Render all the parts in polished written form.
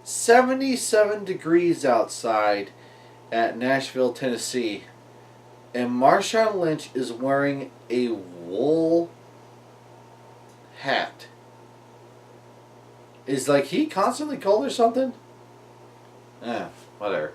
77 degrees outside at Nashville, Tennessee, and Marshawn Lynch is wearing a wool hat. Is like he constantly cold or something? Whatever.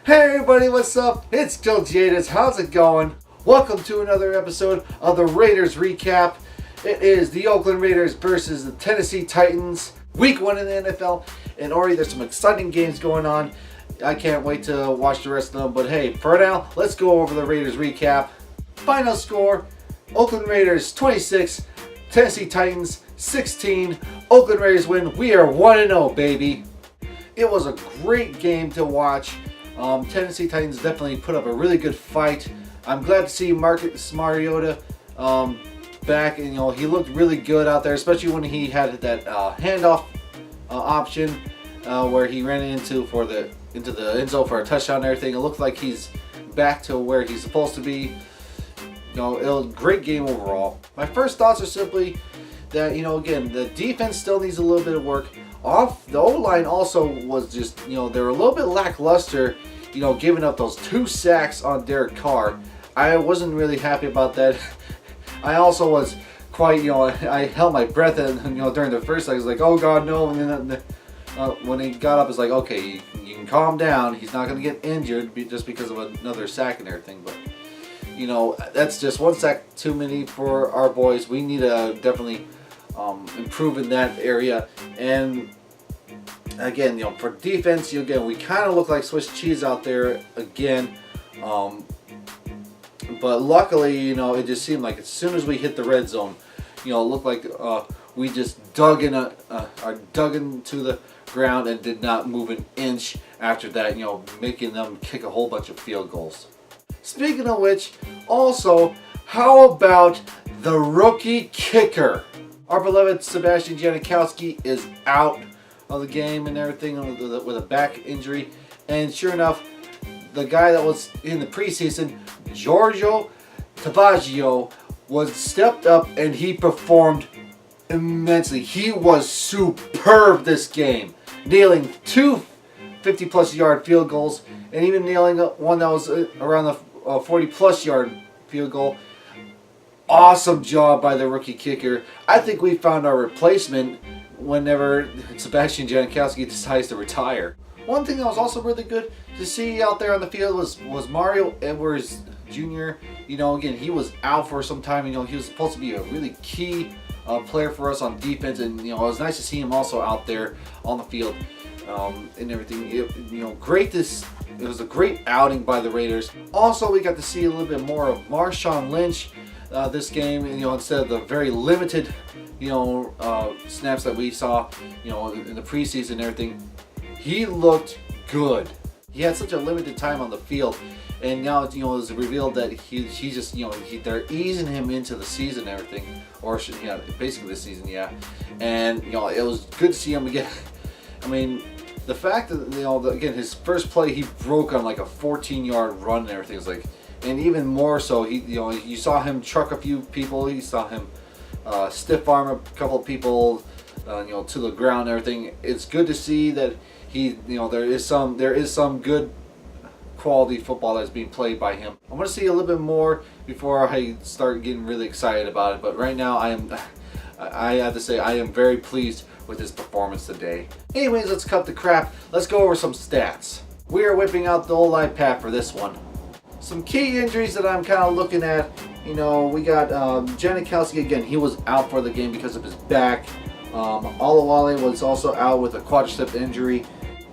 Hey everybody, what's up? It's Kiljaedas. How's it going? Welcome to another episode of the Raiders Recap. It is the Oakland Raiders versus the Tennessee Titans. Week 1 in the NFL. And already there's some exciting games going on. I can't wait to watch the rest of them. But hey, for now, let's go over the Raiders Recap. Final score, Oakland Raiders 26, Tennessee Titans 16. Oakland Raiders win. We are 1-0, baby. It was a great game to watch. Tennessee Titans definitely put up a really good fight. I'm glad to see Marcus Mariota back, and he looked really good out there, especially when he had that handoff option where he ran into the end zone for a touchdown and everything. It looked like he's back to where he's supposed to be. It was a great game overall. My first thoughts are simply that again, the defense still needs a little bit of work. The O-line also was just, they were a little bit lackluster, giving up those 2 sacks on Derek Carr. I wasn't really happy about that. I also was quite, I held my breath during the first, I was like, oh God, no. And then when he got up, it's like, okay, you can calm down. He's not going to get injured just because of another sack and everything. But, that's just 1 sack too many for our boys. We need to definitely improve in that area. And again, for defense, we kind of look like Swiss cheese out there again. But luckily, it just seemed like as soon as we hit the red zone, it looked like we just dug into the ground and did not move an inch after that, making them kick a whole bunch of field goals. Speaking of which, also, how about the rookie kicker? Our beloved Sebastian Janikowski is out of the game and everything with a back injury. And sure enough, the guy that was in the preseason, Giorgio Tavaggio, was stepped up and he performed immensely. He was superb this game, nailing 2 50-plus yard field goals and even nailing one that was around the 40-plus yard field goal. Awesome job by the rookie kicker. I think we found our replacement whenever Sebastian Janikowski decides to retire. One thing that was also really good to see out there on the field was Mario Edwards Jr. Again, he was out for some time. He was supposed to be a really key player for us on defense, and it was nice to see him also out there on the field and everything. It was a great outing by the Raiders. Also, we got to see a little bit more of Marshawn Lynch this game, instead of the very limited, snaps that we saw, in the preseason and everything. He looked good. He had such a limited time on the field, and now it was revealed that he's just, they're easing him into the season and everything, or basically the season, and it was good to see him again. I mean, the fact that again, his first play, he broke on like a 14-yard run and everything. Was like, and even more so, you saw him truck a few people. You saw him stiff arm a couple of people, to the ground and everything. It's good to see that there is some good quality football that's being played by him. I want to see a little bit more before I start getting really excited about it. But right now, I have to say I am very pleased with his performance today. Anyways, let's cut the crap. Let's go over some stats. We are whipping out the old iPad for this one. Some key injuries that I'm kind of looking at. We got Janikowski again. He was out for the game because of his back. Alawale was also out with a quadricep injury,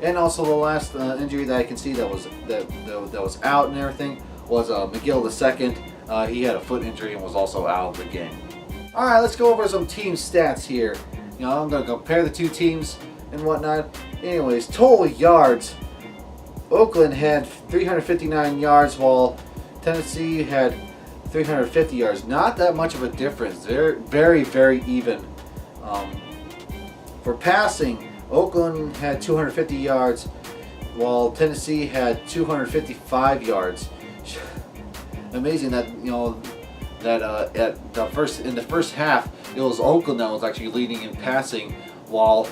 and also the last injury that I can see that was out and everything was McGill II. He had a foot injury and was also out of the game. All right, let's go over some team stats here. I'm going to compare the two teams and whatnot. Anyways, total yards. Oakland had 359 yards while Tennessee had 350 yards. Not that much of a difference. They're very, very even. For passing, Oakland had 250 yards, while Tennessee had 255 yards. Amazing that at in the first half it was Oakland that was actually leading in passing, while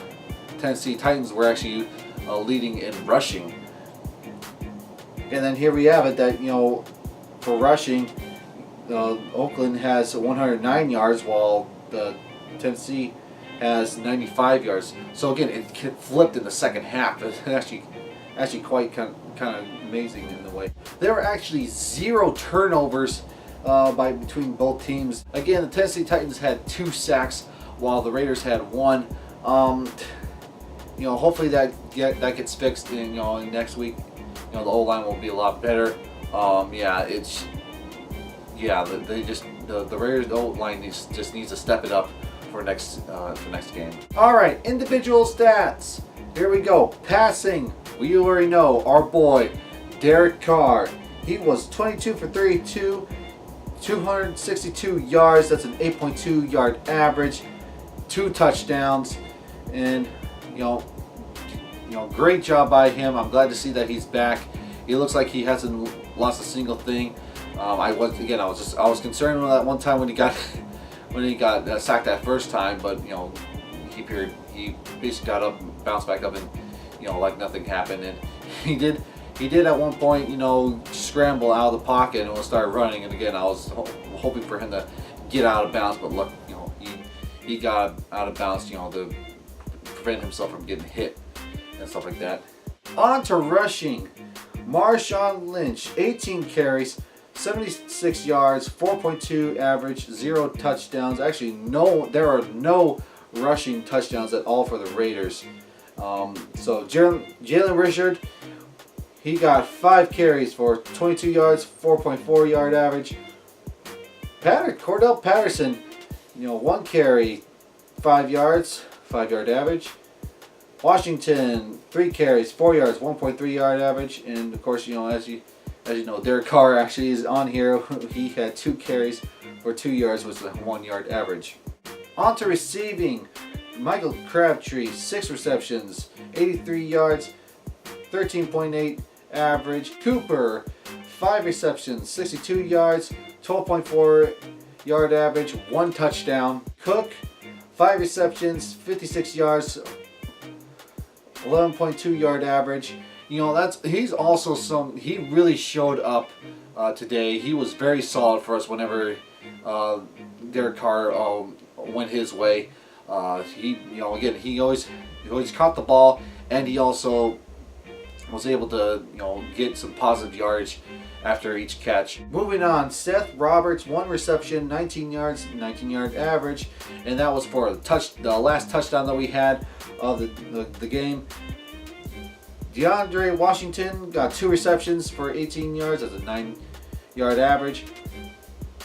Tennessee Titans were actually leading in rushing. And then here we have it that for rushing, Oakland has 109 yards while Tennessee has 95 yards. So again, it flipped in the second half. It's actually quite kind of amazing in a way. There were actually 0 turnovers between both teams. Again, the Tennessee Titans had 2 sacks while the Raiders had 1. Hopefully that gets fixed in next week. The O-line will be a lot better. The Raiders O-line just needs to step it up for next game. All right, individual stats. Here we go. Passing. We already know our boy Derek Carr. He was 22 for 32, 262 yards. That's an 8.2 yard average, 2 touchdowns, and great job by him. I'm glad to see that he's back. He looks like he hasn't lost a single thing. I was concerned that one time when he got sacked that first time, but he basically got up, bounced back up, and like nothing happened. And he did at one point scramble out of the pocket and start running. And again, I was hoping for him to get out of bounds, but look, he got out of bounds to prevent himself from getting hit and stuff like that. On to rushing. Marshawn Lynch, 18 carries, 76 yards, 4.2 average, 0 touchdowns. Actually, there are no rushing touchdowns at all for the Raiders. So Jalen Richard, he got 5 carries for 22 yards, 4.4 yard average. Cordell Patterson, 1 carry, 5 yards, 5 yard average. Washington, 3 carries, 4 yards, 1.3 yard average. And of course, as you know, Derek Carr actually is on here. He had 2 carries for 2 yards, with a 1 yard average. On to receiving. Michael Crabtree, 6 receptions, 83 yards, 13.8 average. Cooper, 5 receptions, 62 yards, 12.4 yard average, 1 touchdown. Cook, 5 receptions, 56 yards, 11.2 yard average. He really showed up today. He was very solid for us whenever Derek Carr went his way. He always caught the ball, and he also was able to get some positive yardage after each catch. Moving on, Seth Roberts, 1 reception, 19 yards, 19 yard average, and that was for the last touchdown that we had of the game. DeAndre Washington got 2 receptions for 18 yards. That's a 9 yard average.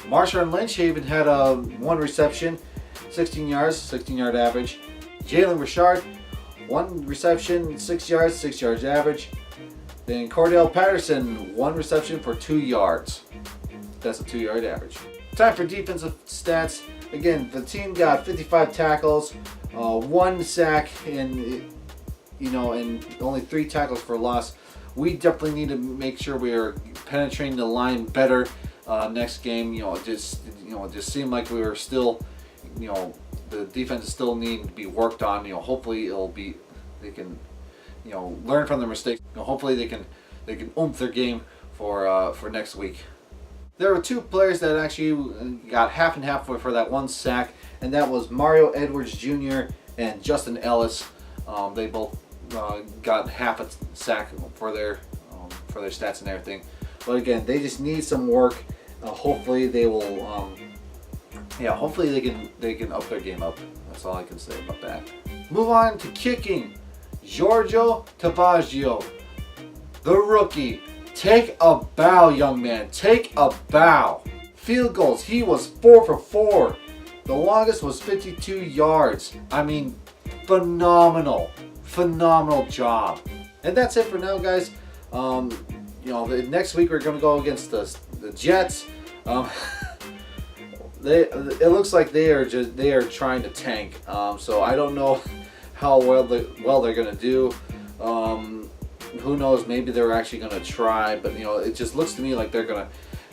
Marshawn Lynch even had 1 reception, 16 yards, 16 yard average. Jalen Richard, 1 reception, 6 yards, 6 yards average. Then Cordell Patterson, 1 reception for 2 yards. That's a 2 yard average. Time for defensive stats. Again, the team got 55 tackles, 1 sack, and only 3 tackles for loss. We definitely need to make sure we are penetrating the line better next game. It just seemed like we were still, the defense is still needing to be worked on. Hopefully they can, learn from their mistakes. Hopefully they can oomph their game for next week. There were 2 players that actually got half and half for that 1 sack, and that was Mario Edwards Jr. and Justin Ellis. They both got half a sack for their stats and everything. But again, they just need some work. Hopefully they will. Hopefully they can up their game up. That's all I can say about that. Move on to kicking. Giorgio Tavaggio, the rookie. Take a bow, young man. Take a bow. Field goals. He was 4 for 4. The longest was 52 yards. I mean, phenomenal job. And that's it for now, guys. Next week we're going to go against the Jets. It looks like they are trying to tank. So I don't know how well they're gonna do. Who knows? Maybe they're actually gonna try, but it just looks to me like they're gonna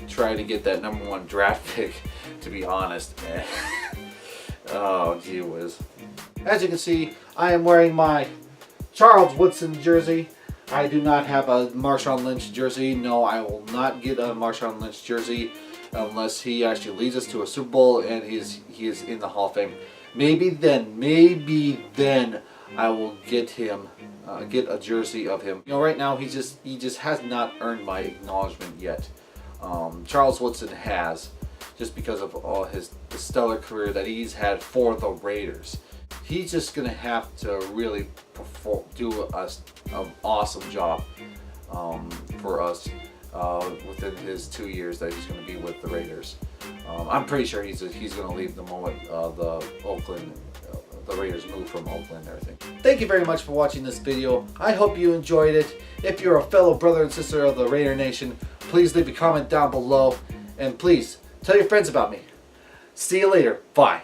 try to get that #1 draft pick. To be honest, oh gee whiz. As you can see, I am wearing my Charles Woodson jersey. I do not have a Marshawn Lynch jersey. No, I will not get a Marshawn Lynch jersey unless he actually leads us to a Super Bowl and he is in the Hall of Fame. Maybe then I will get him, get a jersey of him. Right now he just has not earned my acknowledgement yet. Charles Woodson has, just because of all the stellar career that he's had for the Raiders. He's just gonna have to really do an awesome job for us within his 2 years that he's going to be with the Raiders. I'm pretty sure he's going to leave the moment the Raiders move from Oakland and everything. Thank you very much for watching this video. I hope you enjoyed it. If you're a fellow brother and sister of the Raider Nation, please leave a comment down below, and please tell your friends about me. See you later. Bye.